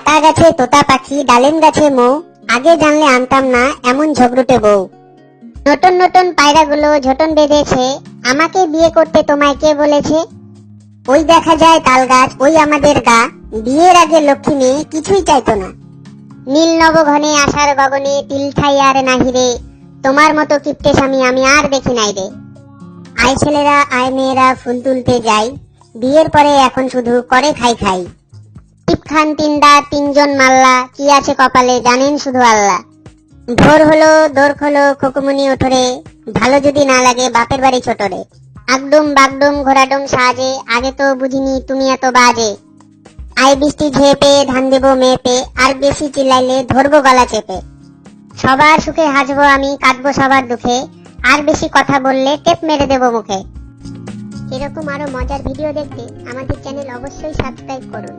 আতা গাছে তোতা পাখি, ডালিম গাছে মৌ, আগে জানলে আনতাম না এমন ঝগড়ুটে বউ। নতুন নতুন পায়রাগুলো ঝোটন বেঁধেছে, আমাকে বিয়ে করতে তোমায় কে বলেছে? ওই দেখা যায় তাল গাছ, ওই আমাদের গা, বিয়ের আগে লক্ষ্মী মেয়ে কিছুই চাইতো না। নীল নবঘনে আশার গগনে তিল ঠাই আর নাহিরে, তোমার মতো কিপ্টে স্বামী আমি আর দেখি নাই রে। আয় ছেলেরা আয় মেয়েরা ফুল তুলতে যাই, বিয়ের পরে এখন শুধু করে খাই খাই। টিপ খান তিনদা তিনজন মাল্লা, কি আছে কপালে জানেন শুধু আল্লাহ। ভোর হলো দোর খোলো খুকুমনি ওঠরে, ভালো যদি না লাগে বাপের বাড়ি ছোটরে। আগডুম বাগডুম ঘোড়াডুম সাজে, আগে তো বুঝিনি তুমি এত বাজে। আয় বৃষ্টি ঝেপে ধান দেবো মেপে, আর বেশি চিল্লাইলে ধরবো গলা চেপে। সবার সুখে হাসবো আমি, কাঁদবো সবার দুঃখে, আর বেশি কথা বললে টেপ মেরে দেবো মুখে। এরকম আরো মজার ভিডিও দেখতে আমাদের চ্যানেল অবশ্যই সাবস্ক্রাইব করুন।